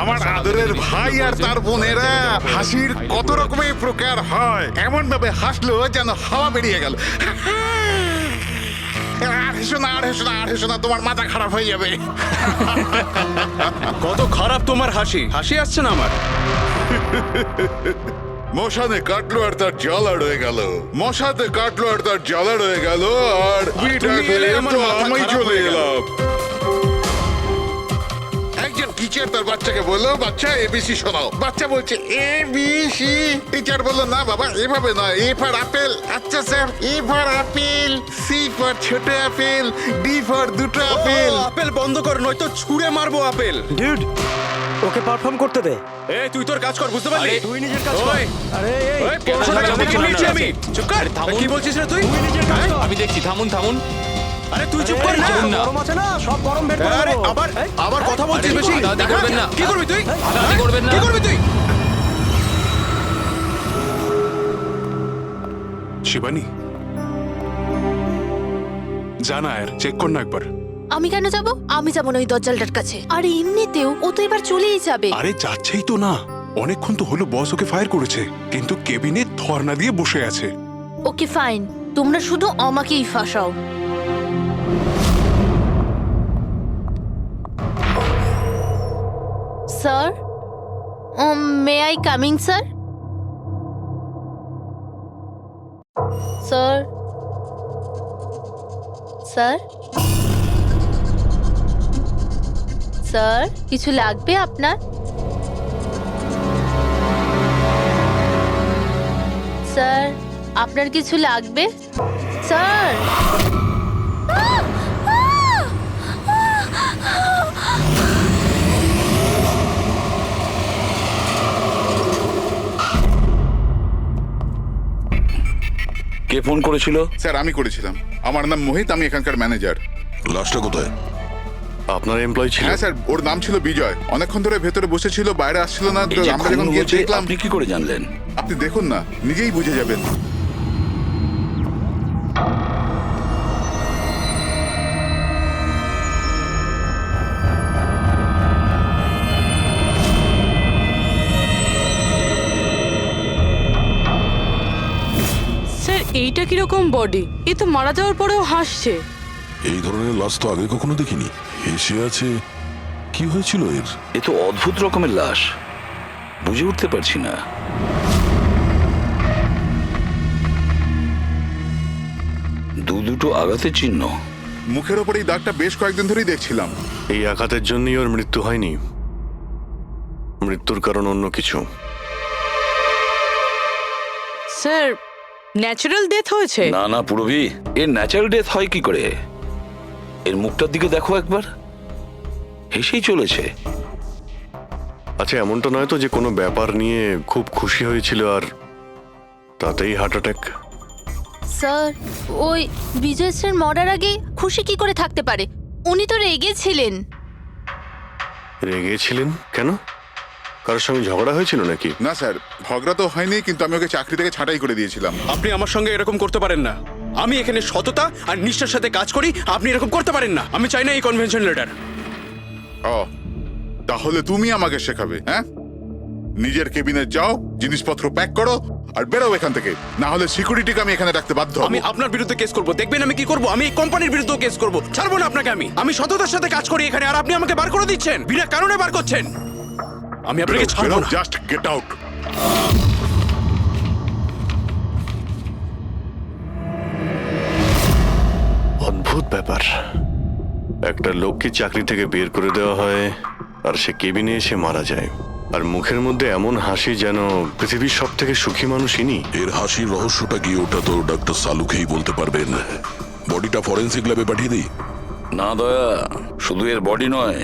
আমার আদরের ভাই আর তার বোনেরা হাসির কত রকমের প্রকার হয়, এমন ভাবে হাসলো যেন হাওয়া বেরিয়ে গেল। আর হেসো না, আর হেসো না, আর হেসো না, তোমার মাথা খারাপ হয়ে যাবে। কত খারাপ তোমার হাসি, হাসি আসছে না আমার। মশানে কাটলো আর তার জ্বালা রয়ে গেল, মশাতে কাটলো আর তার জ্বালা রয়ে গেল, আর তুমি এলে আমার মাথা আমি খারাপ চলে হয়ে গেল। এলাম। একজন টিচার তার বাচ্চাকে বললো, বাচ্চা এবিসি শোনাও। বাচ্চা বলছে এবিসি। টিচার বললো, না বাবা এভাবে নয়, এ ফর আপেল। আচ্ছা sir, A for apple, C for ছোট আপেল, ডি ফর দুটো আপেল। আপেল বন্ধ কর, নয়তো ছুঁড়ে মারবো আপেল। ডিউড, ওকে পারফর্ম করতে দে। এই তুই তোর কাজ কর, বুঝতে পারলি? তুই নিজের কাজ কর। ওই, আরে এই ওই, পড়াশোনা আরে, করতে থামুন, গিয়েছি থামুন, আমি। চুপ কর। থামুন। কি বলছিস রে তুই? তুই নিজের কাজ কর। আমি দেখছি, থামুন থামুন। আরে তুই চুপ কর না। থামুন না। গরম আছে না, সব গরম বের করে আরে দেবো। আবার এই, আবার কথা বলছিস আরে, বেশি। হাতাহাতি করবেন না। কি করবি তুই? হাতাহাতি করবেন না। কি করবি তুই? শিবানী, জানা আর চেক কর না একবার। আমি কেন যাব? আমি যাব না ওই দজ্জালটার কাছে। আর এমনিতেও ও তো এবার চলেই যাবে। আরে যাচ্ছেই তো না, অনেকক্ষণ তো হলো বস ওকে ফায়ার করেছে, কিন্তু কেবিনে ধর্ণা দিয়ে বসে আছে। ওকে ফাইন, তোমরা শুধু আমাকেই ফাঁসাও। Sir, may I coming sir? Sir, sir, sir, কিছু লাগবে আপনার? স্যার, আপনার কিছু লাগবে? স্যার, কে ফোন করেছিল? স্যার আমি করেছিলাম, আমার নাম মোহিত, আমি এখানকার ম্যানেজার। লাশটা কোথায়? আপনার এমপ্লয়ি ছিল? হ্যাঁ স্যার, ওর নাম ছিল বিজয়। অনেকক্ষণ ধরে ভেতরে বসেছিল, বাইরে আসছিল না। তো এই যে আমরা খুন যখন গিয়ে হয়েছে, দেখলাম। আপনি কি করে জানলেন? আপনি দেখুন না, নিজেই বুঝে যাবেন। স্যার, এইটা কিরকম বডি? এ তো মারা যাওয়ার পরেও হাসছে। এই ধরনের লাশ তো আগে কখনো দেখিনি। হেসে আছে, কি হয়েছিল এর? এ তো অদ্ভুত রকমের লাশ, বুঝে উঠতে পারছি না। দুটো আঘাতের চিহ্ন। মুখের ওপর এই দাগটা বেশ কয়েকদিন ধরেই দেখছিলাম। এই আঘাতের জন্যই ওর মৃত্যু হয়নি, মৃত্যুর কারণ অন্য কিছু। স্যার, ন্যাচারাল ডেথ হয়েছে? না না পুরবি, এর ন্যাচারাল ডেথ হয় কি করে? এর মুখটার দিকে দেখো একবার, হেসেই চলেছে। আচ্ছা, এমনটা নয় তো যে কোনো ব্যাপার নিয়ে খুব খুশি হয়েছিল আর তাতেই হার্ট অ্যাটাক? স্যার, ওই বিজয় স্যার মরার আগে খুশি কি করে থাকতে পারে? উনি তো রেগেছিলেন। রেগেছিলেন কেন? কারোর সঙ্গে ঝগড়া হয়েছিল নাকি? না স্যার, ঝগড়া তো হয়নি, কিন্তু আমি ওকে চাকরি থেকে ছাঁটাই করে দিয়েছিলাম। আপনি আমার সঙ্গে এরকম করতে পারেন না। আমি এখানে সততা আর নিষ্ঠার সাথে কাজ করি, আপনি এরকম করতে পারেন না। আমি চাই না এই কনভেনশন লেটার। ও, তাহলে তুমি আমাকে শেখাবে? হ্যাঁ, নিজের কেবিনে যাও, জিনিসপত্র প্যাক করো আর বেরো এখান থেকে, না হলে সিকিউরিটিকে আমি এখানে রাখতে বাধ্য হব। আমি আপনার বিরুদ্ধে কেস করব, দেখবেন আমি কি করব। আমি এই কোম্পানির বিরুদ্ধে কেস করব, ছাড়বো না আপনাকে। আমি সততার সাথে কাজ করি এখানে, আর আপনি আমাকে বার করে দিচ্ছেন, বিনা কারণে বার করছেন। আমি আপনাকে ছাড়বো না। Just get out. অদ্ভুত ব্যাপার, একটা লোককে চাকরি থেকে বের করে দেওয়া হয় আর সে কেবিনে এসে মারা যায়, আর মুখের মধ্যে এমন হাসি যেন পৃথিবীর সব থেকে সুখী মানুষ ইনি। এর হাসির রহস্যটা কি, ওটা তো ডাক্তার সালুকেই বলতে পারবেন। বডিটা ফরেন্সিক ল্যাবে পাঠিয়ে দিই? না দয়া, শুধু এর বডি নয়,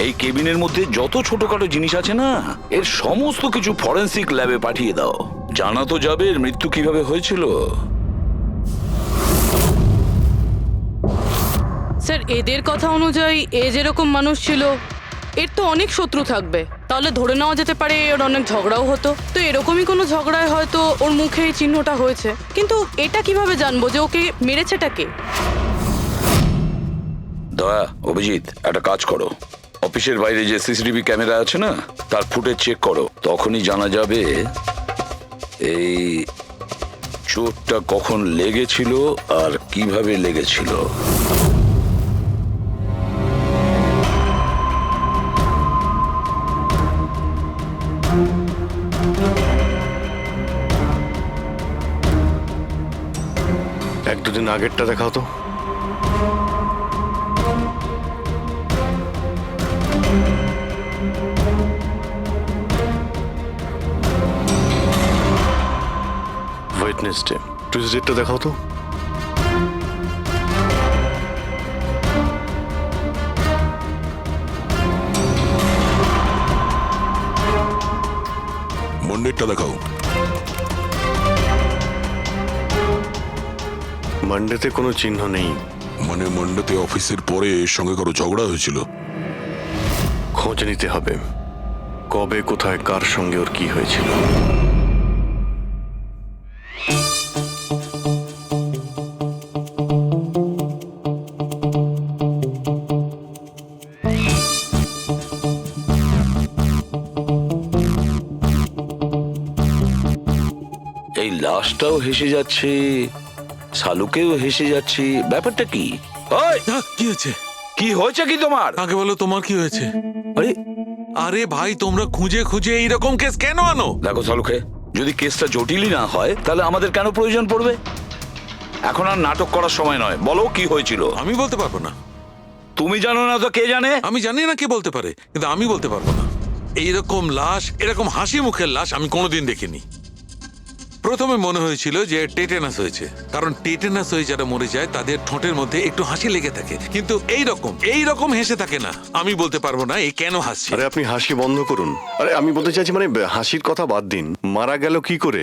এই কেবিনের মধ্যে যত ছোটখাটো জিনিস আছে না, এর সমস্ত কিছু ফরেন্সিক ল্যাবে পাঠিয়ে দাও। জানা তো যাবে এর মৃত্যু কিভাবে হয়েছিল। স্যার, এদের কথা অনুযায়ী এ যেরকম মানুষ ছিল, এর তো অনেক শত্রু থাকবে। তাহলে ধরে নেওয়া যেতে পারে ওর অনেক ঝগড়াও হতো। তো এরকমই কোনো ঝগড়ায় হয়তো ওর মুখে এই চিহ্নটা হয়েছে। কিন্তু এটা কিভাবে জানবো যে ওকে মেরেছেটা কে? দয়া, অভিজিৎ, একটা কাজ করো, অফিসের বাইরে যে সিসিটিভি ক্যামেরা আছে না, তার ফুটেজ চেক করো। তখনই জানা যাবে এই চোটটা কখন লেগেছিল আর কিভাবে লেগেছিল। এক দুদিন আগেরটা দেখাও তো। ওয়েডনেসডে, টুইসডেটা দেখাও তো। মন্ডেরটা দেখাও। মানডেতে কোনো চিহ্ন নেই। মানে মন্ডেতে অফিসের পরে এর সঙ্গে কারো ঝগড়া হয়েছিল? খোঁজ নিতে হবে, কবে কোথায় কার সঙ্গে ওর কি হয়েছিল। এই লাশটাও হেসে যাচ্ছে, শালুকেও হেসে যাচ্ছে, ব্যাপারটা কি? ওই, কি হয়েছে? কি হয়েছে কি তোমার? আগে বলো তোমার কি হয়েছে? আরে আরে ভাই, তোমরা খুঁজে খুঁজে এইরকম কেস কেন আনো? দেখো শালুকে, যদি কেসটা জটিলই না হয় তাহলে আমাদের কেন প্রয়োজন পড়বে? এখন আর নাটক করার সময় নয়, বলো কি হয়েছিল। আমি বলতে পারবো না। তুমি জানো না তো কে জানে? আমি জানি না কে বলতে পারে, কিন্তু আমি বলতে পারবো না। এইরকম লাশ, এরকম হাসি মুখের লাশ আমি কোনোদিন দেখিনি। প্রথমে মনে হয়েছিল যে টেটেনাস হয়েছে, কারণ টেটেনাস হয়ে যারা মরে যায় তাদের ঠোঁটের মধ্যে একটু হাসি লেগে থাকে, কিন্তু এইরকম হেসে থাকে না। আমি বলতে পারবো না এই কেন হাসছে। আরে আপনি হাসি বন্ধ করুন। আরে আমি বলতে চাইছি, মানে হাসির কথা বাদ দিন, মারা গেল কি করে?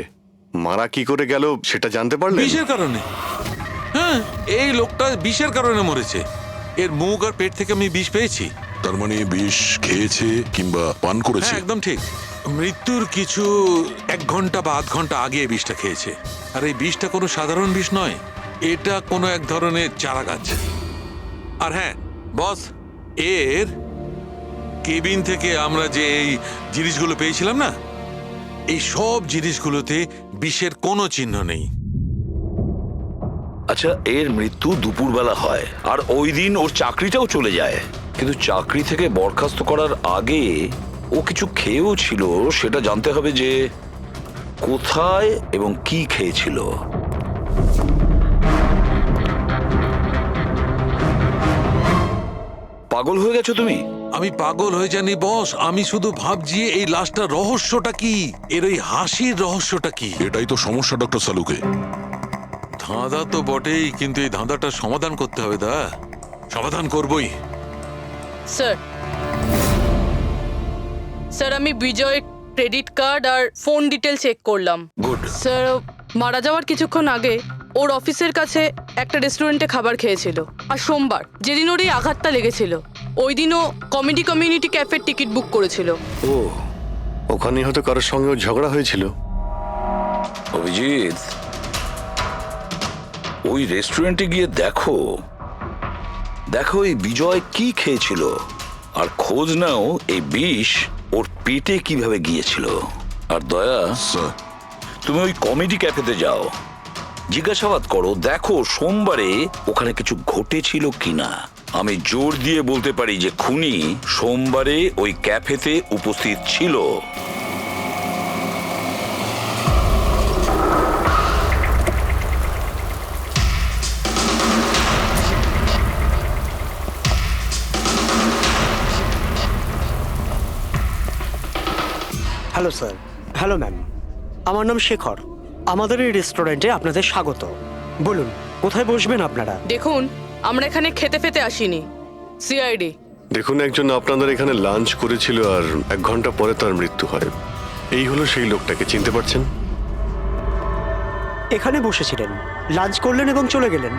মারা কি করে গেল সেটা জানতে পারলেন? বিষের কারণে। হ্যাঁ, এই লোকটা বিষের কারণে মরেছে। এর মুখ আর পেট থেকে আমি বিষ পেয়েছি। তার মানে বিষ খেয়েছে কিংবা পান করেছে? হ্যাঁ, একদম ঠিক। মৃত্যুর কিছু 1 ঘন্টা বা আধ ঘন্টা আগে এই বিষটা খেয়েছে। আর এই বিষটা কোনো সাধারণ বিষ নয়, এটা কোনো এক ধরনের চারা গাছ। আর হ্যাঁ বস, এর কেবিন থেকে আমরা যে এই জিনিসগুলো পেয়েছিলাম না, এই সব জিনিসগুলোতে বিষের কোনো চিহ্ন নেই। আচ্ছা, এর মৃত্যু দুপুরবেলা হয় আর ওই দিন ওর চাকরিটাও চলে যায়, কিন্তু চাকরি থেকে বরখাস্ত করার আগে ও কিছু খেয়েও ছিল। সেটা জানতে হবে যে কোথায় এবং কি খেয়েছিল। পাগল হয়ে গেছো তুমি? আমি পাগল হয়ে জানি বস, আমি শুধু ভাবছি এই লাশটার রহস্যটা কি, এর ওই হাসির রহস্যটা কি। এটাই তো সমস্যা ডক্টর সালুকে। ধাঁধা তো বটেই, কিন্তু এই ধাঁধাটার সমাধান করতে হবে। সমাধান করবই। স্যার, স্যার আমি বিজয়ের ক্রেডিট কার্ড আর ফোন ডিটেল চেক করলাম। গুড। স্যার, মারা যাওয়ার কিছুক্ষণ আগে ওর অফিসের কাছে একটা রেস্টুরেন্টে খাবার খেয়েছিল। আর সোমবার, যেদিন ওর এই আঘাতটা লেগেছিল, ওই দিনও কমিউনিটি ক্যাফের টিকিট বুক করেছিল। ও, ওখানে হয়তো কারোর সঙ্গে ওর ঝগড়া হয়েছিল। অভিজিৎ, ওই রেস্টুরেন্টে গিয়ে দেখো এই বিজয় কি খেয়েছিল, আর খোঁজ নাও এই বিষ ওর পেটে কিভাবে গিয়েছিল। আর দয়া, তুমি ওই কমেডি ক্যাফেতে যাও, জিজ্ঞাসাবাদ করো, দেখো সোমবারে ওখানে কিছু ঘটেছিল কিনা। আমি জোর দিয়ে বলতে পারি যে খুনি সোমবারে ওই ক্যাফেতে উপস্থিত ছিল। Hello sir. হ্যালো ম্যাম, আমার নাম শেখর। আমাদের এই রেস্টুরেন্টে আপনাদের স্বাগত। বলুন কোথায় বসবেন আপনারা? দেখুন, আমরা এখানে খেতে ফেতে আসিনি, সিআইডি। দেখুন, একজন আপনাদের এখানে লাঞ্চ করেছিল আর 1 ঘন্টা পরে তার মৃত্যু হয়। এই হলো সেই লোকটাকে, চিনতে পারছেন? এখানে বসেছিলেন, লাঞ্চ করলেন এবং চলে গেলেন।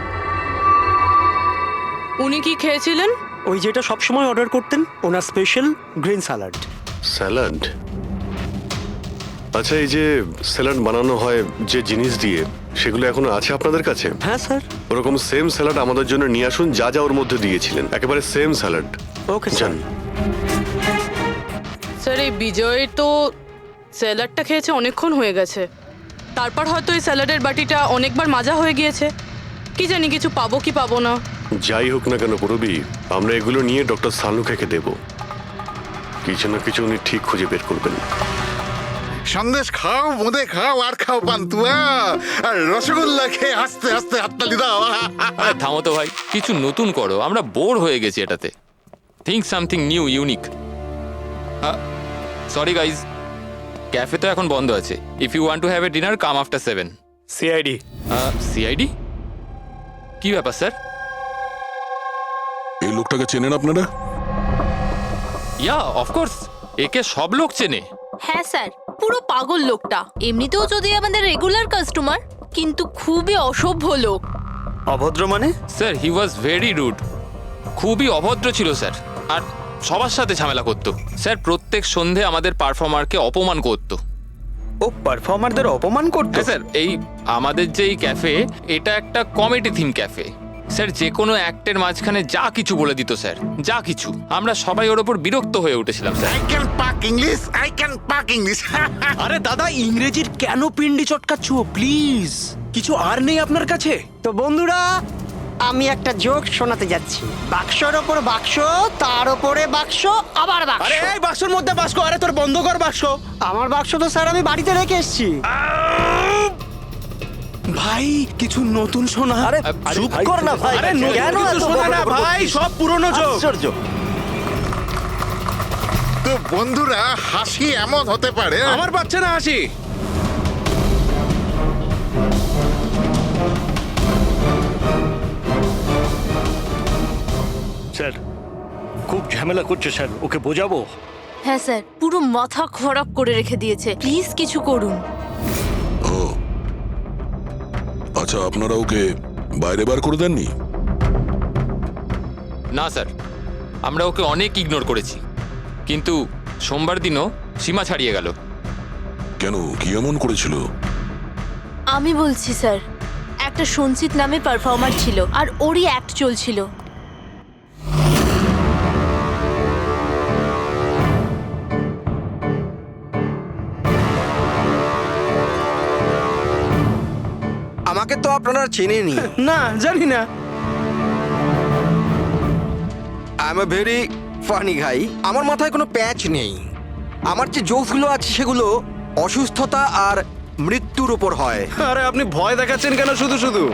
উনি কি খেয়েছিলেন? ওই যেটা সবসময় অর্ডার করতেন, ওনার স্পেশাল গ্রিন স্যালাড। স্যালাড? আচ্ছা, এই যে স্যালাড বানানো হয় যে জিনিস দিয়ে, সেগুলো এখনো আছে আপনাদের কাছে? হ্যাঁ স্যার। ওরকম সেম স্যালাড আমাদের জন্য নিয়ে আসুন, যা যা ওর মধ্যে দিয়েছিলেন, একেবারে সেম স্যালাড। ওকে জান। স্যার। স্যার এই বিজয় তো স্যালাডটা খেয়েছে অনেকক্ষণ হয়ে গেছে, তারপর হয়তো এই স্যালাডের বাটিটা অনেকবার মাজা হয়ে গিয়েছে। কি জানি কিছু পাবো কি পাবো না। যাই হোক না কেন পুরবি, আমরা এগুলো নিয়ে ডক্টর সালুখাকে দেব। কিছু না কিছু উনি ঠিক খুঁজে বের করবেন। সন্দেশ খাও, বোঁদে খাও, আর খাও পান্তুয়া, আর রসগোল্লা খেয়ে হাসতে হাসতে হাততালি দাও। আরে থামো তো ভাই, কিছু নতুন করো, আমরা বোর হয়ে গেছি এটাতে। Think something new, unique. Sorry guys, cafe তো এখন বন্ধ আছে। If you want to have a dinner, come after 7। CID. CID? কি ব্যাপার স্যার? এই লোকটাকে চেনেন আপনারা? ইয়া অফকোর্স, একে সব লোক চেনে। হ্যাঁ স্যার, পুরো পাগল লোকটা। এমনিতেও যদি আমাদের রেগুলার কাস্টমার, কিন্তু খুবই অসভ্য লোক। অভদ্র মানে? Sir he was very rude, খুবই অভদ্র ছিল স্যার, আর সবার সাথে ঝামেলা করতো। স্যার প্রত্যেক সন্ধে আমাদের পারফর্মারকে অপমান করতো। ও পারফর্মারদের অপমান করতো? হ্যাঁ স্যার, এই আমাদের যে এই ক্যাফে, এটা একটা কমেডি থিম ক্যাফে। স্যার যে কোনো অ্যাক্টের মাঝখানে যা কিছু বলে দিত স্যার, যা কিছু। আমরা সবাই ওর ওপর বিরক্ত হয়ে উঠেছিলাম স্যার। আই ক্যান পাক ইংলিশ, আই ক্যান পাক ইংলিশ। আরে দাদা, ইংরেজির কেন পিন্ডি চটকাচ্ছ? প্লিজ, কিছু আর নেই আপনার কাছে? তো বন্ধুরা, আমি একটা জোক শোনাতে যাচ্ছি। বাক্সর ওপর বাক্স, তার ওপরে বাক্স, আবার বাক্স। আরে এই বাক্সের মধ্যে বাক্স, আরে তোর বন্ধ কর বাক্স। আমার বাক্স তো স্যার আমি বাড়িতে রেখে এসেছি। ভাই কিছু নতুন শোনা। আরে চুপ কর না ভাই। আরে নতুন কেন কিছু এত শোনা না বকবক ভাই, করছিস? সব পুরনো জোক। আশ্চর্য। তো বন্ধুরা, হাসি এমন হতে পারে। আমার পাচ্ছে না হাসি। স্যার খুব ঝামেলা করছে স্যার, ওকে বোঝাবো? হ্যাঁ স্যার, পুরো মাথা খারাপ করে রেখে দিয়েছে। প্লিজ কিছু করুন। ও আচ্ছা, আপনারা ওকে বাইরে বার করে দেননি? না স্যার, আমরা ওকে অনেক ইগনোর করেছি, কিন্তু সোমবার দিনও সীমা ছাড়িয়ে গেল। কেন, কি এমন করেছিল? আমি বলছি স্যার, একটা সঞ্চিত নামে পারফর্মার ছিল, আর ওরই অ্যাক্ট চলছিল। আমাকে তো আপনারা চেনেনি। না, জানি না। I am a very funny guy. আমার মাথায় কোনো প্যাচ নেই। আমার যে জোকসগুলো আছে সেগুলো অসুস্থতা আর মৃত্যুর উপর হয়। আরে আপনি ভয় দেখাচ্ছেন কেন শুধু শুধু?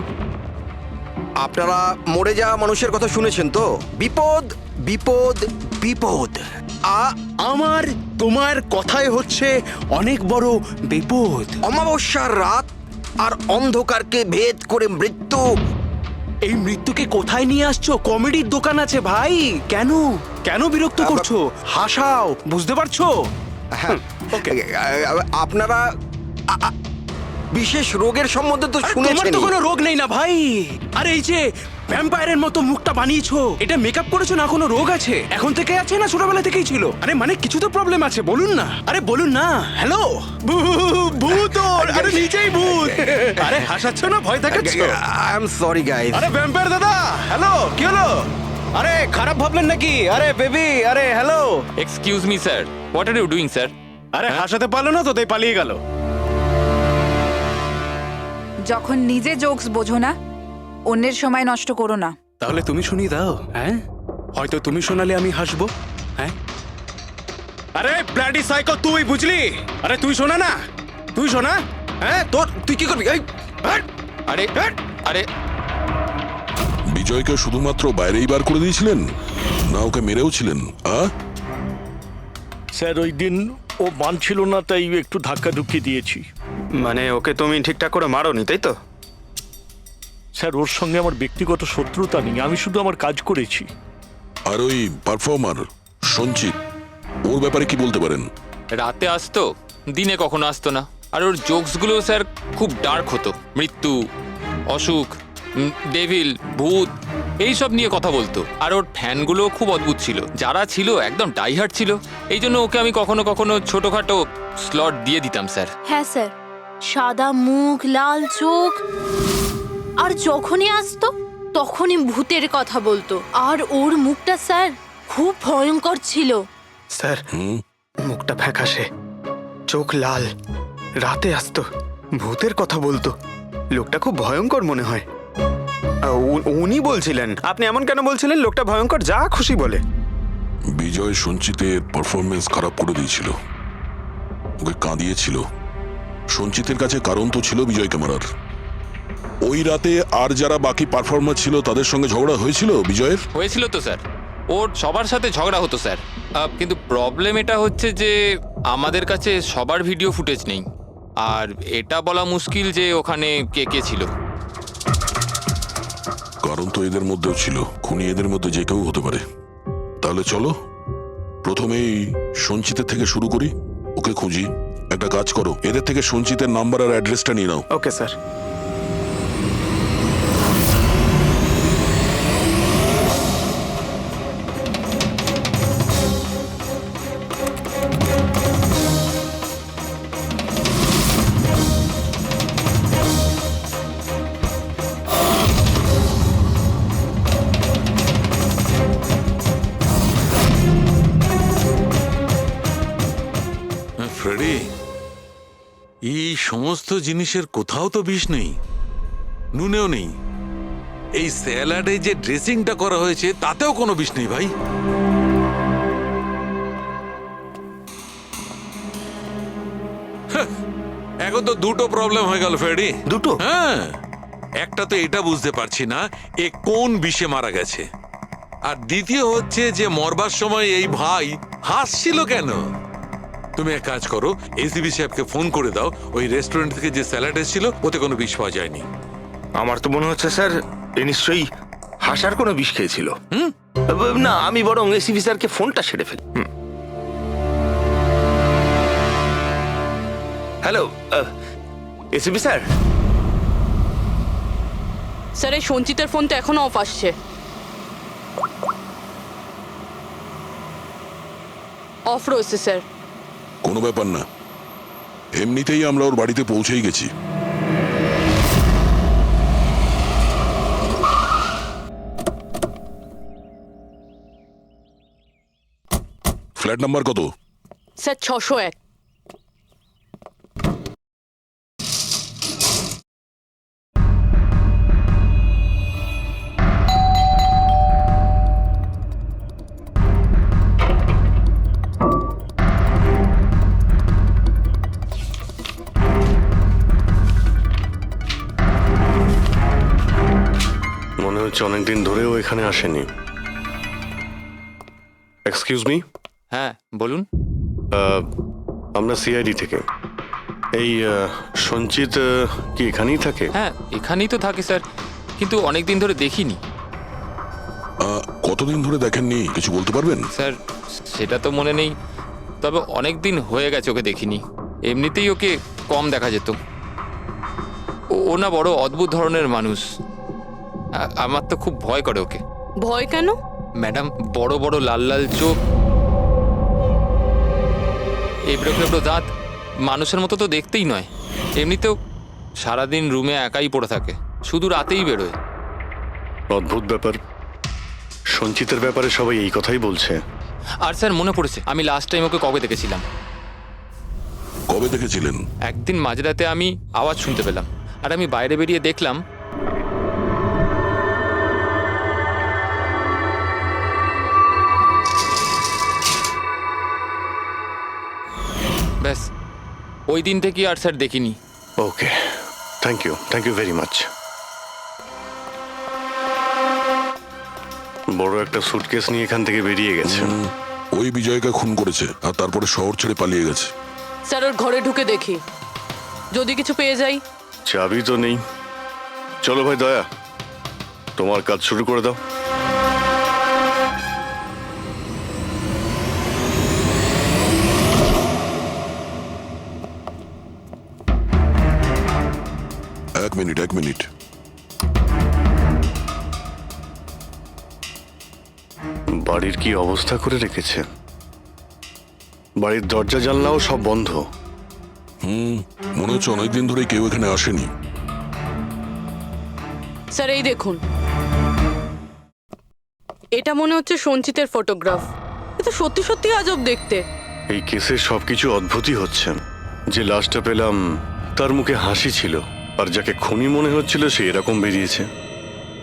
আপনারা মরে যাওয়া মানুষের কথা শুনেছেন তো? বিপদ বিপদ বিপদ। আমার তোমার কথাই হচ্ছে অনেক বড় বিপদ। অমাবস্যার রাত আর অন্ধকারকে ভেদ করে মৃত্যু। এই মৃত্যুকে কোথায় নিয়ে আসছো? কমেডির দোকান আছে ভাই। কেন কেন বিরক্ত করছো? হাসাও, বুঝতে পারছো? হ্যাঁ, আপনারা বিশেষ রোগের সম্বন্ধে তো তোমার শুনেছেন। তো কোনো রোগ নেই না ভাই। আরে এই যে ভ্যাম্পায়ারের মতো মুখটা বানিয়েছো, এটা মেকআপ করেছো না? কোনো রোগ আছে? এখন থেকে আছে না ছোটবেলা থেকেই ছিল? আরে মানে কিছু তো প্রবলেম আছে, বলুন না। আরে বলুন না। হ্যালো, ভূত! আরে নিচেই ভূত। আরে হাসাচ্ছ না, ভয় দেখাচ্ছ? I am sorry guys. আরে ভ্যাম্পায়ার দাদা, হ্যালো, কি হলো? আরে খারাপ ভাবলেন নাকি? আরে বেবি, আরে hello. Excuse me sir, what are you doing sir? আরে হাসাতে পারলো না তো, তাই পালিয়ে গেল। যখন নিজে জোকস বোঝো না, অন্যের সময় নষ্ট করো না। তাহলে তুমি শুনিয়ে দাও। হ্যাঁ, হয়তো তুমি শোনালে আমি হাসবো। হ্যাঁ, আরে ব্লাডি সাইকো, তুই বুঝলি? আরে তুই শোনা না, তুই শোনা। হ্যাঁ, তুই কি করবি? আরে আরে বিজয়কে শুধুমাত্র বাইরেই বার করে দিয়েছিলেন, না ওকে মেরেও ছিলেন? স্যার ওই দিন ও মানছিল না, তাই একটু ধাক্কা ধুক্কি দিয়েছি। মানে ওকে তুমি ঠিকঠাক করে মারোনি, তাই তো? স্যার ওর সঙ্গে আমার ব্যক্তিগত শত্রুতা নেই, আমি শুধু আমার কাজ করেছি। আর ওই পারফর্মার সঞ্চিত, ওর ব্যাপারে কি বলতে পারেন? রাতে আসতো, দিনে কখনো আসতো না। আর ওর জোকসগুলো স্যার খুব ডার্ক হতো। মৃত্যু, অসুখ, ডেভিল, ভূত, এইসব নিয়ে কথা বলতো। আর ওর ফ্যানগুলো খুব অদ্ভুত ছিল, যারা ছিল একদম ডাইহার্ট ছিল। এই জন্য ওকে আমি কখনো কখনো ছোটখাটো স্লট দিয়ে দিতাম স্যার। হ্যাঁ স্যার, সাদা মুখ, লাল চোখ, আর যখনই আসতো তখনই ভূতের কথা বলতো। আর ওর মুখটা স্যার খুব ভয়ঙ্কর ছিল। স্যার, মুখটা ফ্যাকাশে, চোখ লাল, রাতে আসতো, ভূতের কথা বলতো। লোকটা খুব ভয়ঙ্কর মনে হয়। উনি বলছিলেন। আপনি এমন কেন বলছিলেন? লোকটা ভয়ঙ্কর, যা খুশি বলে। বিজয় সঞ্চিতের পারফরমেন্স খারাপ করে দিয়েছিল, ওকে কাঁদিয়েছিল। সঞ্চিতের কাছে কারণ তো ছিল বিজয়কে মারার। ওই রাতে আর যারা বাকি পারফর্মার ছিল তাদের সঙ্গে ঝগড়া হয়েছিল বিজয়ের। হয়েছিল তো স্যার, ওর সবার সাথে ঝগড়া হতো স্যার। কিন্তু প্রবলেম এটা হচ্ছে যে আমাদের কাছে সবার ভিডিও ফুটেজ নেই, আর এটা বলা মুশকিল যে ওখানে কে কে ছিল। কারণ তো এদের মধ্যেও ছিল, খুনি এদের মধ্যে যে কেউ হতে পারে। তাহলে চলো প্রথমেই সঞ্চিতের থেকে শুরু করি, ওকে খুঁজি। একটা কাজ করো, এদের থেকে সঞ্চিতের নাম্বার আর অ্যাড্রেসটা নিয়ে নাও। Okay sir. ফ্রেডি, এই সমস্ত জিনিসের কোথাও তো বিষ নেই, নুনেও নেই। এই স্যালাডে যে ড্রেসিংটা করা হয়েছে তাতেও কোনো বিষ নেই ভাই। হ্যাঁ, এখন তো দুটো প্রবলেম হয়ে গেল ফ্রেডি। দুটো? হ্যাঁ, একটা তো এটা বুঝতে পারছি না এ কোন বিষে মারা গেছে, আর দ্বিতীয় হচ্ছে যে মরবার সময় এই ভাই হাসছিল কেন। তুমি এক কাজ করো, এসিবি সাহেবকে ফোন করে দাও, ওই রেস্টুরেন্ট থেকে যে স্যালাড এসেছিল ওতে কোনো বিষ পাওয়া যায়নি। আমার তো মনে হচ্ছে স্যার এ নিশ্চয়ই হাসার কোনো বিষ খেয়েছিল। না, আমি বরং এসিবি স্যারকে ফোনটা ছেড়ে ফেলি। Hello ACB sir. স্যার এই সঞ্চিতের ফোন তো এখনো অফ আসছে। অফ রয়েছে স্যার। কোনো ব্যাপার না, এমনিতেই আমরা ওর বাড়িতে পৌঁছেই গেছি। ফ্ল্যাট নাম্বার কত? স্যার 601। মনে হচ্ছে অনেকদিন ধরেও এখানে আসেনি। Excuse me. হ্যাঁ বলুন। আমরা সিআইডি থেকে। এই সঞ্চিত কি এখানেই থাকে? হ্যাঁ এখানেই তো থাকে স্যার, কিন্তু অনেক দিন ধরে দেখিনি। কতদিন ধরে দেখেননি কিছু বলতে পারবেন? স্যার সেটা তো মনে নেই, তবে অনেক দিন হয়ে গেছে ওকে দেখিনি। এমনিতেই ওকে কম দেখা যেত। ও না বড় অদ্ভুত ধরনের মানুষ, আমার তো খুব ভয় করে ওকে। ভয় কেন? ম্যাডাম, বড় বড় লাল লাল চোখ, এবড়ো খেবড়ো দাঁত, মানুষের মতো তো দেখতেই নয়। এমনিতেও সারাদিন রুমে একাই পড়ে থাকে, শুধু রাতেই বেরোয়। অদ্ভুত ব্যাপার। সঞ্চিতের ব্যাপারে সবাই এই কথাই বলছে। আর স্যার মনে পড়েছে, আমি লাস্ট টাইম ওকে কবে দেখেছিলাম। কবে দেখেছিলেন? একদিন মাঝরাতে আমি আওয়াজ শুনতে পেলাম, আর আমি বাইরে বেরিয়ে দেখলাম ব্যাস। ওই দিন থেকে আর স্যার দেখিনি। ওকে, থ্যাংক ইউ ভেরি মাচ। বড় একটা সুটকেস নিয়ে এখান থেকে বেরিয়ে গেছে। ওই বিজয়কে খুন করেছে আর তারপরে শহর ছেড়ে পালিয়ে গেছে। স্যার ওর ঘরে ঢুকে দেখি, যদি কিছু পেয়ে যাই। চাবি তো নেই। চলো ভাই দয়া, তোমার কাজ শুরু করে দাও। এক মিনিট। বাড়ির কি অবস্থা করে রেখেছে। বাড়ির দরজা জানলাও সব বন্ধ। মনে হচ্ছে অনেকদিন ধরে কেউ এখানে আসেনি। স্যার এই দেখুন, এটা মনে হচ্ছে সঞ্চিতের ফটোগ্রাফ। এটা সত্যি সত্যি আজব দেখতে। এই কেসের সবকিছু অদ্ভুতই হচ্ছে। যে লাশটা পেলাম তার মুখে হাসি ছিল, আর যাকে খুনি মনে হচ্ছিল সে এরকম বেরিয়েছে।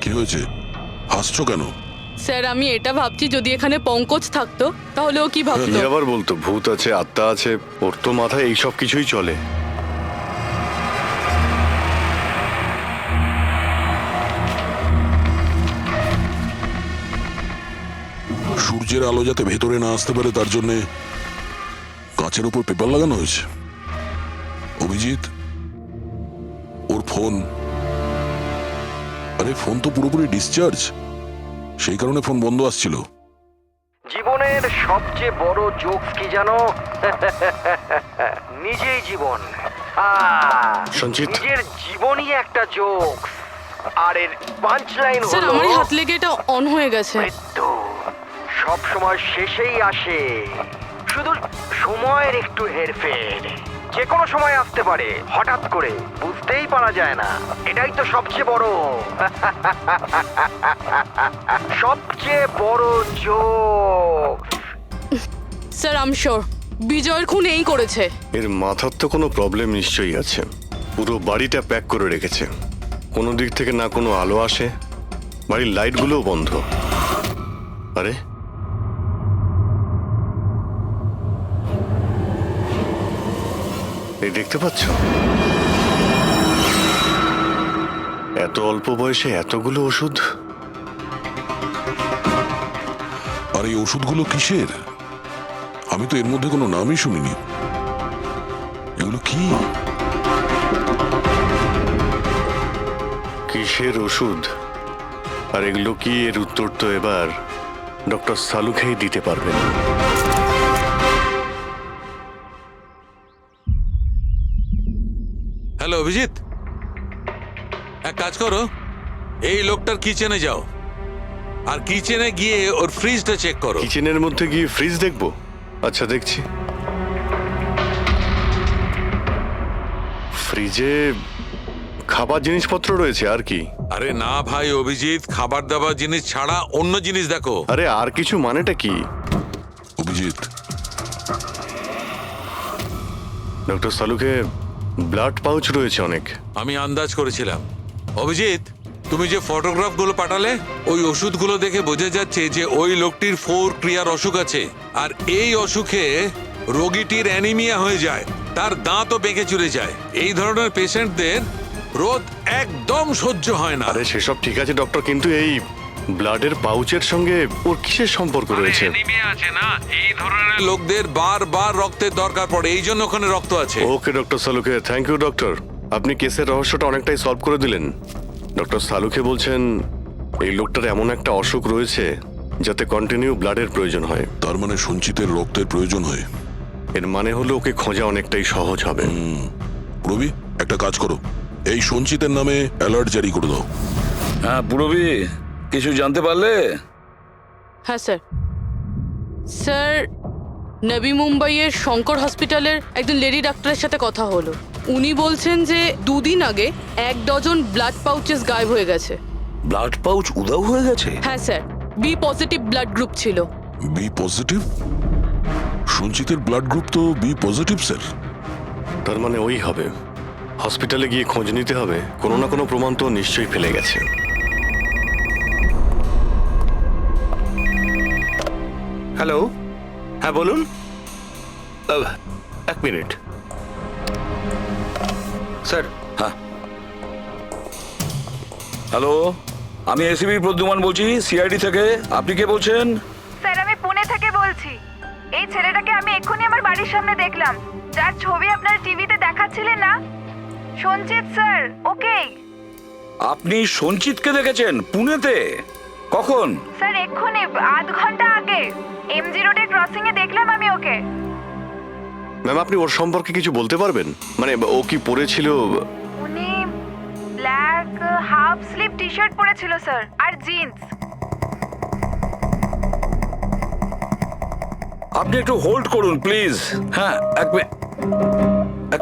কি হয়েছে, হাসছো কেন? স্যার আমি এটা ভাবছি যদি এখানে পঙ্কজ থাকতো তাহলে ও কি ভাবতো। কি আবার বলতো, ভূত আছে, আত্মা আছে, ওর তো মাথায় এই সব কিছুই চলে। সূর্যের আলো যাতে ভেতরে না আসতে পারে তার জন্য কাঁচের উপর পেপার লাগানো হয়েছে। অভিজিৎ, ওর ফোন, আরে ফোন তো পুরোপুরি ডিসচার্জ, সেই কারণে ফোন বন্ধ আসছিল। জীবনের সবচেয়ে বড় জোকস কি জানো? নিজেই জীবন। সঞ্জিত, নিজের জীবনই একটা জোকস, আর এর পাঞ্চ লাইন স্যার হলো আমারই হাত লেগে এটা অন হয়ে গেছে। মৃত্যু সব সময় শেষেই আসে, শুধু সময়ের একটু হেরফের। যে কোনো সময় আসতে পারে, হঠাৎ করে বুঝতেই পারা যায় না। এটাই তো সবচেয়ে বড় সবচেয়ে বড় joke. Sir I am sure বিজয়ের খুন এই করেছে। এর মাথার তো কোনো প্রবলেম নিশ্চয়ই আছে। পুরো বাড়িটা প্যাক করে রেখেছে, কোনো দিক থেকে না কোনো আলো আসে, বাড়ির লাইটগুলোও বন্ধ। আরে এই দেখতে পাচ্ছ, এত অল্প বয়সে এতগুলো ওষুধ। আর এই ওষুধগুলো কিসের? আমি তো এর মধ্যে কোনো নামই শুনিনি। এগুলো কি? কিসের ওষুধ আর এগুলো কি, এর উত্তর তো এবার ডক্টর সালুখেই দিতে পারবেন। হ্যালো অভিজিৎ, এক কাজ করো, এই লোকটার কিচেনে যাও আর কিচেনে গিয়ে ওর ফ্রিজটা চেক করো। কিচেনের মধ্যে গিয়ে ফ্রিজ দেখবো? আচ্ছা দেখছি। ফ্রিজে খাবার জিনিসপত্র রয়েছে আর কি? আরে না ভাই অভিজিৎ, খাবার দাবার জিনিস ছাড়া অন্য জিনিস দেখো। আরে আর কিছু মানেটা কি? অভিজিৎ, ডক্টর সালুকে ব্লাড পাউচ রয়েছে অনেক। আমি আন্দাজ করেছিলাম। অভিজিৎ, তুমি যে ফটোগ্রাফগুলো পাঠালে ওই ওষুধগুলো দেখে বোঝা যাচ্ছে যে ওই লোকটির 4 ক্রিয়ার অসুখ আছে, আর এই অসুখে রোগীটির অ্যানিমিয়া হয়ে যায়, তার দাঁতও বেঁকে চলে যায়। এই ধরনের পেশেন্টদের রোদ একদম সহ্য হয় না। আরে সেসব ঠিক আছে ডক্টর, কিন্তু এই ব্লাডের পাউচের সঙ্গে ওর কিসের সম্পর্ক রয়েছে? অ্যানিমিয়া আছে না, এই ধরনের লোকদের বারবার রক্তের দরকার পড়ে, এই জন্য ওখানে রক্ত আছে। ওকে ডক্টর সালুকে, থ্যাংক ইউ ডক্টর, আপনি কেসের রহস্যটা অনেকটাই সলভ করে দিলেন। ডক্টর সালুকে বলছেন এই লোকটার এমন একটা অসুখ রয়েছে যাতে কন্টিনিউ ব্লাডের প্রয়োজন হয়। তার মানে সঞ্চিতের রক্তের প্রয়োজন হয়। এর মানে হলো ওকে খোঁজা অনেকটাই সহজ হবে। রবি, একটা কাজ করো, এই সঞ্চিতের নামে অ্যালার্ট জারি করে দাও। হ্যাঁ পুরবি, কিছু জানতে পারলে? হ্যাঁ স্যার। স্যার নবী মুম্বাইয়ের শঙ্কর হসপিটালের একজন লেডি ডাক্তারের সাথে কথা হলো। উনি বলছেন যে 2 দিন আগে 1 ডজন ব্লাড পাউচেস গায়েব হয়ে গেছে। ব্লাড পাউচ উধাও হয়ে গেছে? হ্যাঁ sir, B positive blood group ছিল। B positive? সঞ্চিতের ব্লাড গ্রুপ তো বি পজিটিভ স্যার। তার মানে ওই হবে। হসপিটালে গিয়ে খোঁজ নিতে হবে, কোনো না কোনো প্রমাণ তো নিশ্চয়ই ফেলে গেছে। হ্যালো, হ্যাঁ বলুন। 1 মিনিট স্যার। হ্যাঁ হ্যালো, আমি এসিবি প্রদ্যুমান বলছি, সিআইডি থেকে। আপনি কে বলছেন? স্যার আমি পুনে থেকে বলছি। এই ছেলেটাকে আমি এক্ষুনি আমার বাড়ির সামনে দেখলাম, যার ছবি আপনার টিভিতে দেখাচ্ছিলেন না, সঞ্চিত স্যার। ওকে আপনি সঞ্চিতকে দেখেছেন পুনেতে? কখন? স্যার এক্ষুনি 1/2 ঘন্টা আগে এমজি রোডে ক্রসিং এ দেখলাম আমি ওকে। ম্যাম আপনি ওর সম্পর্কে কিছু বলতে পারবেন? মানে ও কি পরেছিল? উনি black half sleeve T shirt পরেছিল স্যার, আর জিন্স। আপনি একটু হোল্ড করুন প্লিজ। হ্যাঁ এক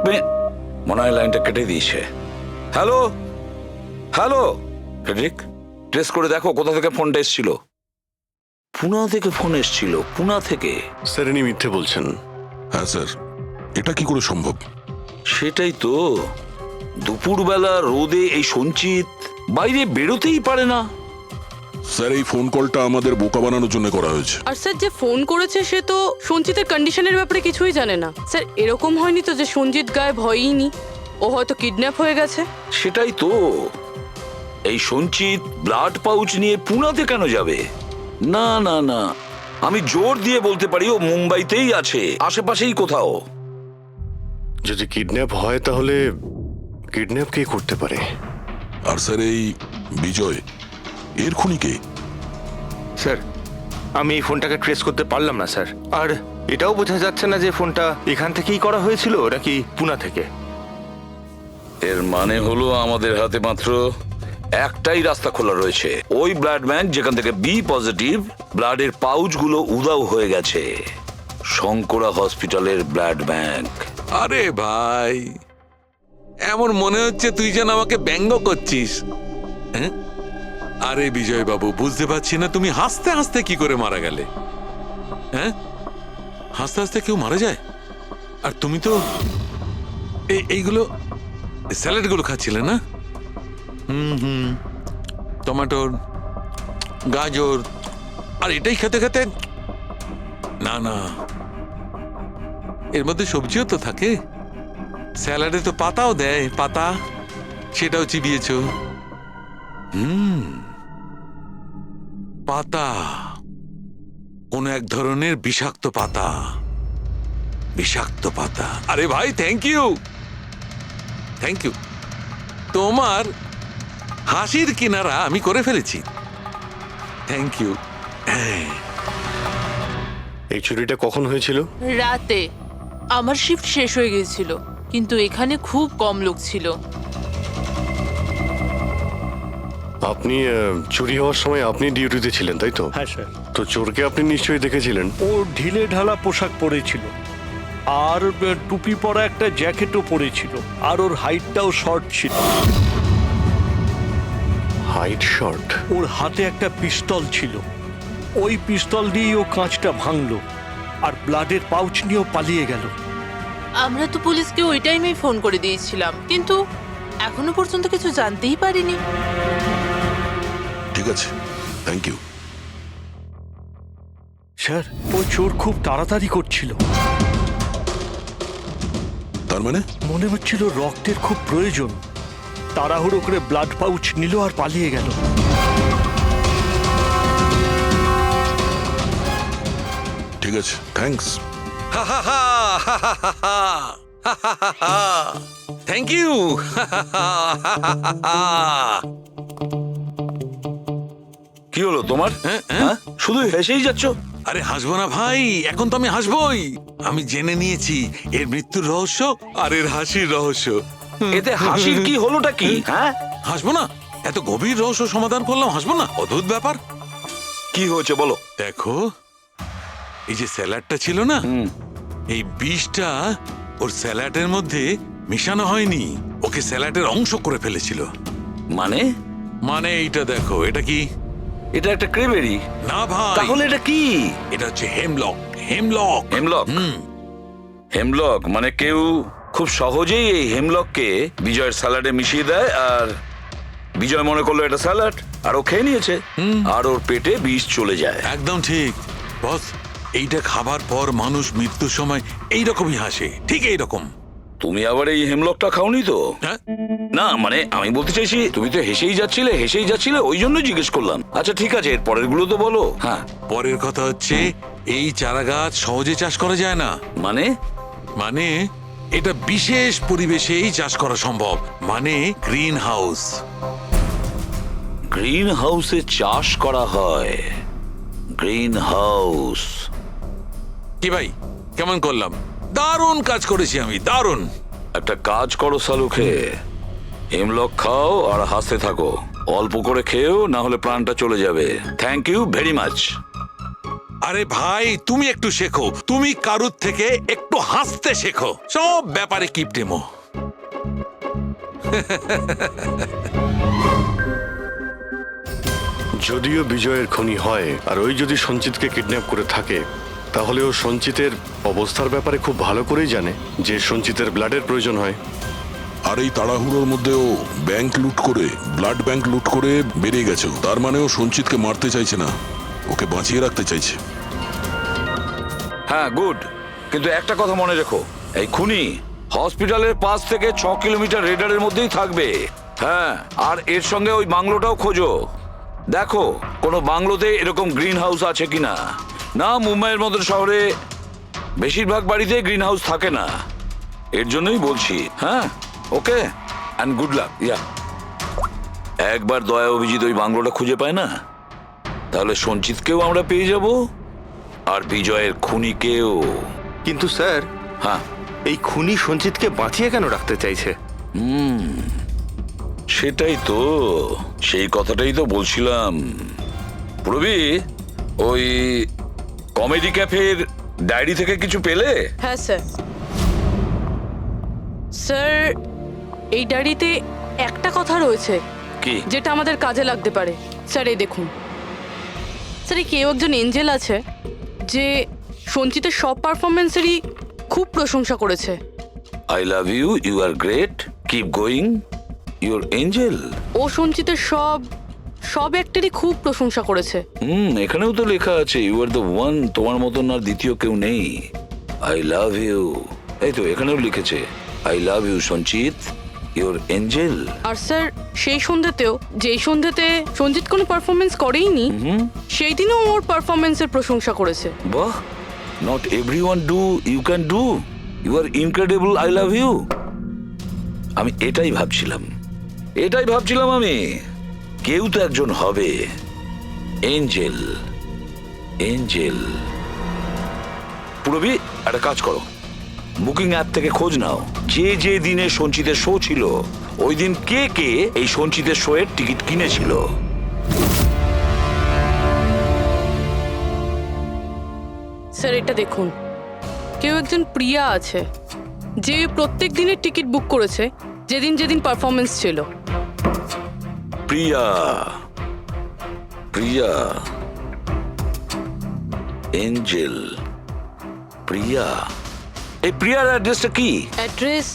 মিনিট, মনে হয় লাইনটা কেটে দিয়েছে। হ্যালো হ্যালো ফ্রেডরিক, ট্রেস করে দেখো কোথা থেকে ফোনটা এসেছিল। পুনা থেকে ফোন এসেছিল, পুনা থেকে। স্যার ইনি মিথ্যে বলছেন। হ্যাঁ স্যার, এটা কি করে সম্ভব? সেটাই তো, দুপুরবেলা রোদে এই সঞ্চিত বাইরে বেরোতেই পারে না। স্যার, এই ফোন কলটা আমাদের বোকা বানানোর জন্য করা হয়েছে। আর স্যার, যে ফোন করেছে সে তো সঞ্জিতের কন্ডিশনের ব্যাপারে কিছুই জানে না। স্যার, এরকম হয়নি তো যে সঞ্জিত গায়েব হয়ইনি, ও হয়তো কিডন্যাপ হয়ে গেছে? সেটাই তো, এই সঞ্চিত ব্লাড পাউচ নিয়ে পুনাতে কেন যাবে? না না না, আমি জোর দিয়ে বলতে পারি ও মুম্বাইতেই আছে, আশেপাশেই কোথাও। যদি কিডন্যাপ হয় তাহলে কিডন্যাপ কে করতে পারে? আর স্যার, এই বিজয় এর খুনি কে? স্যার, আমি এই ফোনটাকে ট্রেস করতে পারলাম না স্যার। আর এটাও বোঝা যাচ্ছে না যে ফোনটা এখান থেকেই করা হয়েছিল নাকি পুনা থেকে। এর মানে হলো আমাদের হাতে মাত্র একটাই রাস্তা খোলা রয়েছে, ওই ব্লাড ব্যাংক যেখান থেকে বি পজিটিভ ব্লাডের পাউচগুলো উধাও হয়ে গেছে, শঙ্করা হসপিটালের ব্লাড ব্যাংক। আরে ভাই, এমন মনে হচ্ছে তুই যেন আমাকে ব্যঙ্গ করছিস। হ্যাঁ? আরে বিজয় বাবু, বুঝতে পারছি না তুমি হাসতে হাসতে কি করে মারা গেলে। হ্যাঁ, হাসতে হাসতে কেউ মারা যায়? আর তুমি তো এইগুলো স্যালাড গুলো খাচ্ছিলে না? টমেটোর, গাজর, আর এটাই খেতে খেতে, না না, এর মধ্যে সবজিও তো থাকে। স্যালাডে তো পাতাও দেয়, পাতা, সেটাও চিবিয়েছ। পাতা, কোন এক ধরনের বিষাক্ত পাতা, বিষাক্ত পাতা। আরে ভাই, থ্যাংক ইউ, থ্যাংক ইউ। তোমার হাসির কিনারা আমি করে ফেলেছি, থ্যাংক ইউ। এই চুরিটা কখন হয়েছিল? রাতে। আমার শিফট শেষ হয়ে গিয়েছিল, কিন্তু এখানে খুব কম লোক ছিল। আপনি চুরি হওয়ার সময় আপনি ডিউটিতে ছিলেন, তাই তো? হ্যাঁ স্যার। তো চোরকে আপনি নিশ্চয়ই দেখেছিলেন। ও ঢিলে ঢালা পোশাক পরেছিল, আর টুপি পরা একটা জ্যাকেটও পরেছিল, আর ওর হাইটটাও শর্ট ছিল। Height short? ওর হাতে একটা পিস্তল ছিল, ওই পিস্তল দিয়েই ও কাঁচটা ভাঙলো, আর ব্লাডের পাউচ নিয়েও পালিয়ে গেল। আমরা তো পুলিশকে ওই টাইমেই ফোন করে দিয়েছিলাম, কিন্তু এখনো পর্যন্ত কিছু জানতেই পারিনি। ঠিক আছে, থ্যাংক ইউ। স্যার, ও চোর খুব তাড়াতাড়ি করছিল। তার মানে? মনে হচ্ছিল রক্তের খুব প্রয়োজন, তাড়াহুড়ো করে ব্লাড পাউচ নিল আর পালিয়ে গেল। ঠিক আছে, থ্যাঙ্কস। Thank you. কি হলো তোমার? হ্যাঁ, শুধু হেসেই যাচ্ছ। আরে হাসবো না ভাই, এখন তো আমি হাসবোই। আমি জেনে নিয়েছি এর মৃত্যুর রহস্য আর এর হাসির রহস্য। এতে হাসির কি হলোটা কি? হ্যাঁ, হাসবো না? এত গভীর রহস্য সমাধান করলাম, হাসবো না? অদ্ভুত ব্যাপার। কি হয়েছে বলো। দেখো, এই যে স্যালাডটা ছিল না, এই বিষটা ওর স্যালাডের মধ্যে মিশানো হয়নি, ওকে স্যালাডের অংশ করে ফেলেছিল। মানে? মানে এইটা দেখো, এটা কি? এটা একটা ক্রেবেরি। না ভাই। তাহলে এটা কি? এটা হচ্ছে হেমলক। হেমলক। হেমলক? হেমলক মানে কেউ খুব সহজেই এই হেমলককে বিজয়ের স্যালাডে মিশিয়ে দেয়, আর বিজয় মনে করলো এটা স্যালাড, আর ও খেয়ে নিয়েছে, আর ওর পেটে বিষ চলে যায়। একদম ঠিক বস, এইটা খাবার পর মানুষ মৃত্যুর সময় এইরকমই হাসে, ঠিক এইরকম। তুমি আবার এই হেমলকটা খাওনি তো? না মানে আমি বলতে চাইছি, তুমি তো হেসেই যাচ্ছিলে, ওই জন্য জিজ্ঞেস করলাম। আচ্ছা ঠিক আছে, এর পরের গুলো তো বলো। হ্যাঁ, পরের কথা হচ্ছে এই চারা গাছ সহজে চাষ করা যায় না। মানে? মানে এটা বিশেষ পরিবেশেই চাষ করা সম্ভব, মানে গ্রিন হাউস। গ্রিন হাউসে চাষ করা হয়? Green house? কি ভাই, কেমন করলাম? দারুণ কাজ করেছি আমি, দারুণ। একটা কাজ করো সালুকে, হেমলক খাও আর হাসতে থাকো। অল্প করে খেয়েও, না হলে প্রাণটা চলে যাবে। Thank you very much. আরে ভাই, তুমি একটু শেখো, তুমি কারুর থেকে একটু হাসতে শেখো, সব ব্যাপারে কিপটেমো। যদিও বিজয়ের খুনি হয়, আর ওই যদি সঞ্চিতকে কিডন্যাপ করে থাকে, তাহলে ও সঞ্চিতের অবস্থার ব্যাপারে খুব ভালো করেই জানে যে সঞ্চিতের ব্লাডের প্রয়োজন হয়। আর এই তাড়াহুড়োর মধ্যেও ব্যাংক লুট করে, ব্লাড ব্যাংক লুট করে বেরিয়ে গেছে। তার মানে ও সঞ্চিতকে মারতে চাইছে না, ওকে বাঁচিয়ে রাখতে চাইছে। হ্যাঁ, গুড। কিন্তু একটা কথা মনে রেখো, এই খুনি হসপিটালের 5 থেকে 6 কিলোমিটার রেডারের মধ্যেই থাকবে। হ্যাঁ, আর এর সঙ্গে ওই বাংলোটাও খোঁজো। দেখো কোনো বাংলোতে এরকম গ্রিন হাউস আছে কিনা। না, মুম্বাইয়ের মতো শহরে বেশিরভাগ বাড়িতে গ্রিন হাউস থাকে না। এর জন্যই বলছি। হ্যাঁ, ওকে, অ্যান্ড গুড লাক। ইয়া, একবার দয়া অভিজিৎ ওই বাংলোটা খুঁজে পায় না, তাহলে সঞ্চিতকেও আমরা পেয়ে যাব, আর বিজয়ের খুনিকেও। কিন্তু স্যার, হ্যাঁ, এই খুনি সঞ্চিতকে বাঁচিয়ে কেন রাখতে চাইছে? সেটাই তো, সেই কথাটাই তো বলছিলাম। প্রবি, ওই কমেডি ক্যাফের ডায়েরি থেকে কিছু পেলে? হ্যাঁ স্যার। স্যার, এই ডায়েরিতে একটা কথা রয়েছে কি? যেটা আমাদের কাজে লাগতে পারে। স্যার, এই দেখুন। স্যার, এই কেউ একজন এঞ্জেল আছে যে সঞ্চিতের সব পারফরমেন্সেরই খুব প্রশংসা করেছে। I love you, you are great, keep going, you're angel. ও সঞ্চিতের সব অ্যাক্টেরই খুব প্রশংসা করেছে। এখানেও তো লেখা আছে, ইউ আর দ্য ওয়ান, তোমার মতন আর দ্বিতীয় কেউ নেই। আই লাভ ইউ, এই তো এখানেও লিখেছে, আই লাভ ইউ সঞ্চিত, ইউর এঞ্জেল। আর স্যার, সেই সন্ধ্যেতেও, যেই সন্ধ্যেতে সঞ্জিত কোনো পারফরমেন্স করেইনি, সেই দিনও ওর পারফরমেন্সের প্রশংসা করেছে। বাহ, not everyone do, you can do, you are incredible, I love you. আমি এটাই ভাবছিলাম আমি, কেউ তো একজন হবে এঞ্জেল। পুরবি, একটা কাজ করো, বুকিং অ্যাপ থেকে খোঁজ নাও যে দিনে সঞ্চিতের শো ছিল, ওই দিন কে এই সঞ্চিতের শো এর টিকিট কিনেছিল। স্যার, এটা দেখুন, কেউ একজন প্রিয়া আছে যে প্রত্যেক দিনের টিকিট বুক করেছে যেদিন পারফরমেন্স ছিল। প্রিয়া, এঞ্জেল, প্রিয়া। এই প্রিয়ার অ্যাড্রেসটা কি? অ্যাড্রেস?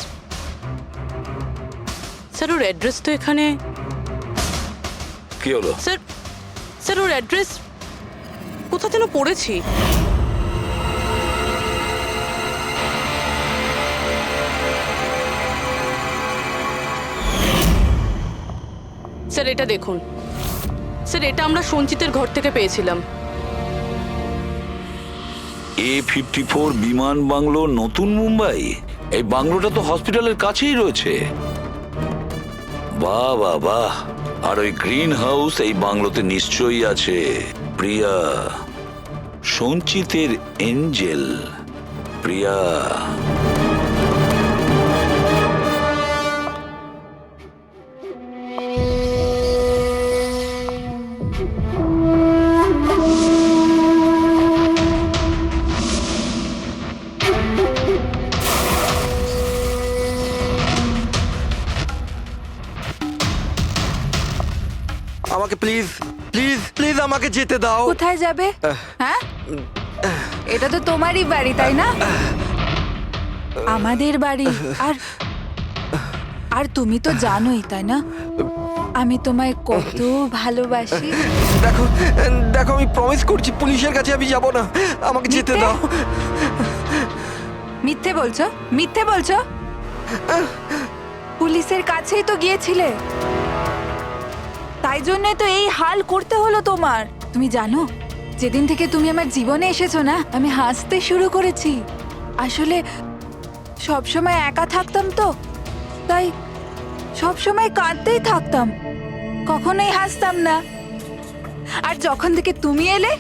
স্যার, ওর অ্যাড্রেস তো এখানে। কি হলো? স্যার, ওর অ্যাড্রেস কোথা যেন পড়েছি। স্যার, এটা দেখুন। স্যার, এটা আমরা সঞ্চিতের ঘর থেকে পেয়েছিলাম। A54 বিমান বাংলো, নতুন মুম্বাই। এই বাংলোটা তো হসপিটালের কাছেই রয়েছে। বাহ বাহ বাহ। আর ওই গ্রিন হাউস এই বাংলোতে নিশ্চয়ই আছে। প্রিয়া, সঞ্চিতের এঞ্জেল, প্রিয়া। আমাকে প্লিজ প্লিজ প্লিজ আমাকে যেতে দাও। কোথায় যাবে? হ্যাঁ, এটা তো তোমারই বাড়ি, তাই না? আমাদের বাড়ি। আর তুমি তো জানোই, তাই না, আমি তোমায় কত ভালোবাসি। দেখো দেখো, আমি প্রমিস করছি পুলিশের কাছে আমি যাব না, আমাকে যেতে দাও। মিথ্যে বলছো? পুলিশের কাছেই তো গিয়েছিলে, তাই জন্য তো এই হাল করতে হলো তোমার। তুমি জানো, যেদিন থেকে তুমি আমার জীবনে এসেছো না, আমি হাসতে শুরু করেছি। আসলে সবসময় একা থাকতাম তো, তাই সবসময় কাঁদতেই থাকতাম, কখনোই হাসতাম না। আর যখন থেকে তুমি এলে,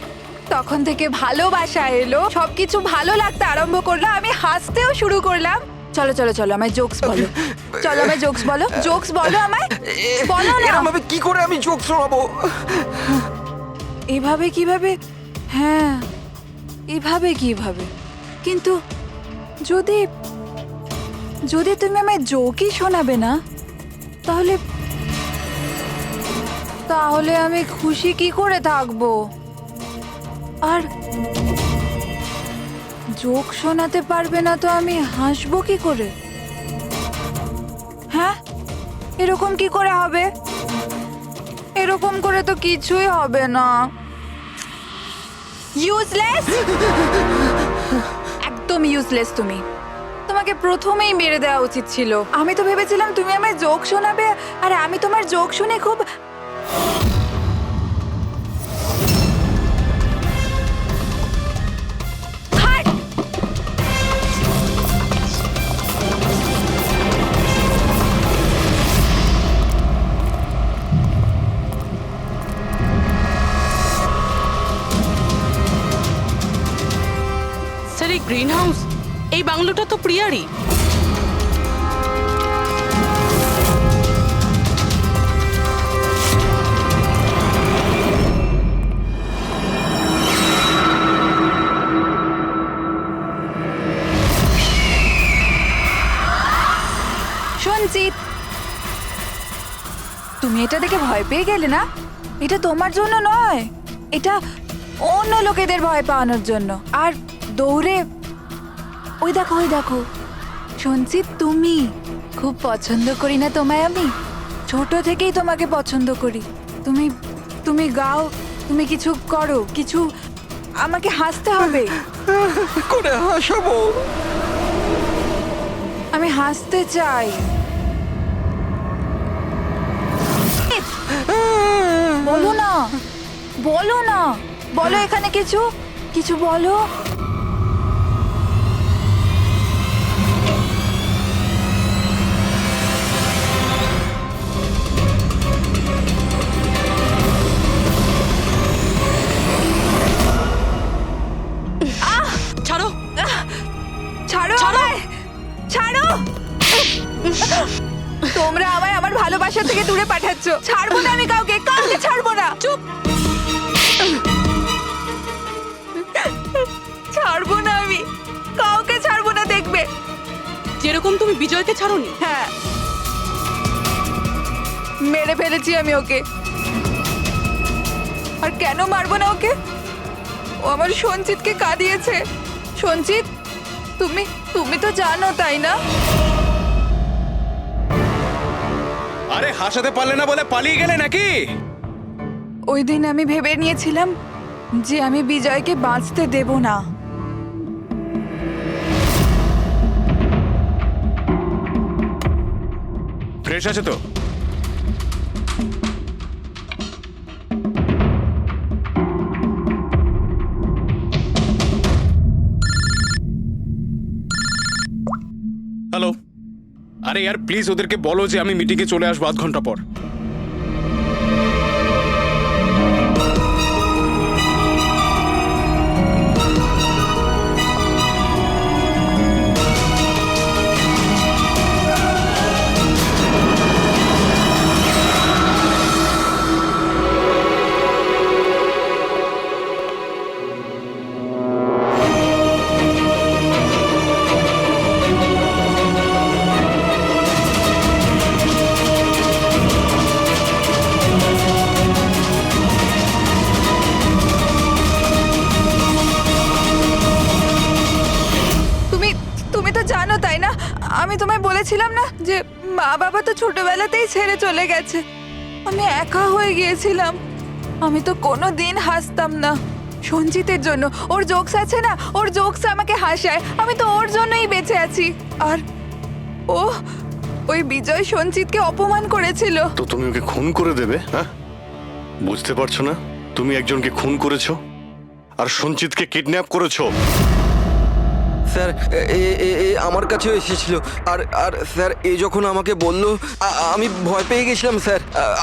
তখন থেকে ভালোবাসা এলো, সবকিছু ভালো লাগতে আরম্ভ করলো, আমি হাসতেও শুরু করলাম। চলো আমায় জোকস বলো, জোকস বলো আমায়, বলো না। এরকম ভাবে কি করে আমি জোকস শোনাবো? এভাবে কিভাবে? হ্যাঁ, এভাবে কিভাবে? কিন্তু যদি তুমি আমায় জোকই শোনাবে না, তাহলে আমি খুশি কি করে থাকবো? আর জোক শোনাতে পারবে না তো আমি হাসবো কি করে? হ্যাঁ, এরকম কি করে হবে? এরকম করে তো কিছুই হবে না। ইউজলেস, একদম ইউজলেস তুমি। তোমাকে প্রথমেই মেরে দেওয়া উচিত ছিল। আমি তো ভেবেছিলাম তুমি আমায় জোক শোনাবে, আর আমি তোমার জোক শুনে খুব হাট! স্যার, এই গ্রিন হাউস, এই বাংলোটা তো প্রিয়ারই। সঞ্চিত, তুমি এটা দেখে ভয় পেয়ে গেলে না? এটা তোমার জন্য নয়, এটা অন্য লোকেদের ভয় পাওয়ানোর জন্য। আর দৌড়ে ওই দেখো, ওই দেখো সঞ্চিত, তুমি খুব পছন্দ করি না তোমায় আমি? ছোট থেকেই তোমাকে পছন্দ করি। তুমি তুমি গাও, তুমি কিছু করো, কিছু আমাকে হাসতে হবে। করে হাসাবো? আমি হাসতে চাই। বলো না, বলো না, বলো এখানে কিছু কিছু বলো। ছাড়ো, ছাড়ো আমায়, ছাড়ো। তোমরা আমায় আমার ভালোবাসা থেকে দূরে পাঠাচ্ছ। ছাড়বো না আমি কাউকে, কাউকে ছাড়বো না। চুপ। ছাড়বো না আমি, কাউকে ছাড়বো না, দেখবে। যেরকম তুমি বিজয়কে ছাড়োনি। হ্যাঁ, মেরে ফেলেছি আমি ওকে। আর কেন মারবো না ওকে? ও আমার সঞ্চিতকে কাঁদিয়েছে। সঞ্চিত, তুমি তুমি তো জানো, তাই না? আরে হাসাতে পারলে না বলে পালিয়ে গেলে নাকি? ওই দিন আমি ভেবে নিয়েছিলাম যে আমি বিজয়কে বাঁচতে দেব না। ফ্রেশ আছে তো? হ্যালো, আরে यार প্লিজ ওদেরকে বলো যে আমি মিটিংয়ে চলে আসবো আধ ঘন্টা পর। জানো তাই না, আমি তোমায় বলেছিলাম না যে মা বাবা তো ছোটবেলাতেই ছেড়ে চলে গেছে। আমি একা হয়ে গিয়েছিলাম। আমি তো কোনো দিন হাসতাম না সঞ্জিতের জন্য। ওর জোকস আছে না, ওর জোকস আমাকে হাসায়। আমি তো ওর জন্যই বেঁচে আছি। আর ও ওই বিজয় সঞ্জিতকে অপমান করেছিল। তো তুমি ওকে খুন করে দেবে? হ্যাঁ, বুঝতে পারছো না? তুমি একজনকে খুন করেছো আর সঞ্চিতকে কিডন্যাপ করেছো। স্যার, আমার কাছেও এসেছিল। আর আর স্যার, যখন আমাকে বলল, আমি ভয় পেয়ে গেছিলাম স্যার।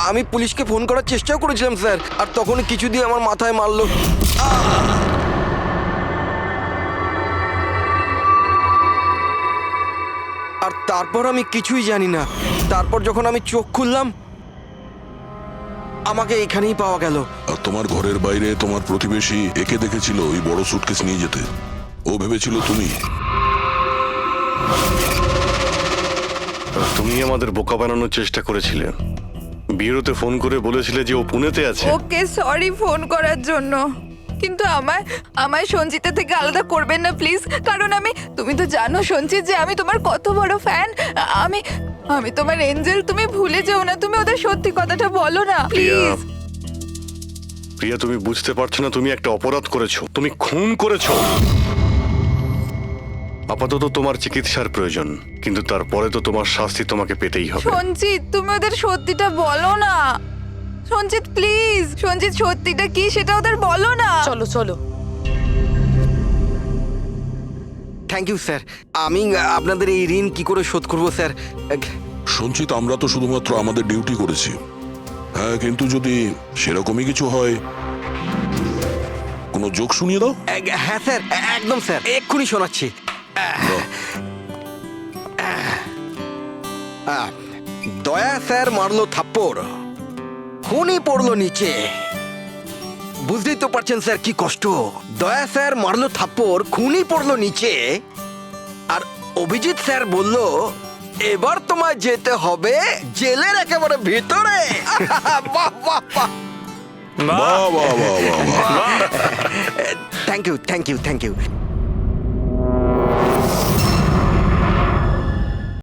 আমি পুলিশকে ফোন করার চেষ্টাও করেছিলাম স্যার। আর তখন কিছু দিয়ে আমার মাথায় মারলো। আর তারপর আমি কিছুই জানি না। তারপর যখন আমি চোখ খুললাম, আমাকে এখানেই পাওয়া গেল। আর তোমার ঘরের বাইরে তোমার প্রতিবেশী একে দেখেছিল ওই বড় সুটকেস নিয়ে যেতে। ও ভেবেছিল তুমি। তুমি আমাদের বোকা বানানোর চেষ্টা করেছিলে। বিয়েতে ফোন করে বলেছিলে যে ও পুনেতে আছে। ওকে সরি ফোন করার জন্য। কিন্তু আমায় সঞ্চিতা থেকে আলাদা করবেন না প্লিজ, কারণ তুমি তো জানো সঞ্চিত যে আমি তোমার কত বড় ফ্যান। আমি তোমার এঞ্জেল, তুমি ভুলে যেও না, তুমি ওদের সত্যি কথাটা বলো না প্রিয়া, প্লিজ। প্রিয়া তুমি বুঝতে পারছো না, তুমি একটা অপরাধ করেছো, তুমি খুন করেছো। আপাতত তোমার চিকিৎসার প্রয়োজন, কিন্তু তারপরে তো তোমার শাস্তি তোমাকে পেতেই হবে। সঞ্চিত তুমি ওদের সত্যিটা বলো না। সঞ্চিত প্লিজ, সঞ্চিত সত্যিটা কি সেটা ওদের বলো না। চলো চলো। Thank you sir. আমি আপনাদের এই ঋণ কি করে শোধ করব স্যার? সঞ্চিত, আমরা তো শুধুমাত্র আমাদের ডিউটি করেছি। হ্যাঁ, কিন্তু যদি সেরকমই কিছু হয়, কোনো জোক শুনিয়ে দাও। হ্যাঁ স্যার, একদম স্যার, এক্ষুনি শোনাচ্ছি। দয়া স্যার মারলো থাপ্পড়, খুনি পড়লো নিচে। বুঝতেই তো পারছেন স্যার কি কষ্ট। দয়া স্যার মারলো থাপ্পড়, খুনি পড়লো নিচে, আর অভিজিৎ স্যার বলল এবার তোমায় যেতে হবে জেলের একেবারে ভিতরে। বাহ বাহ বাহ। বাহ বাহ বাহ বাহ বাহ। Thank you thank you thank you.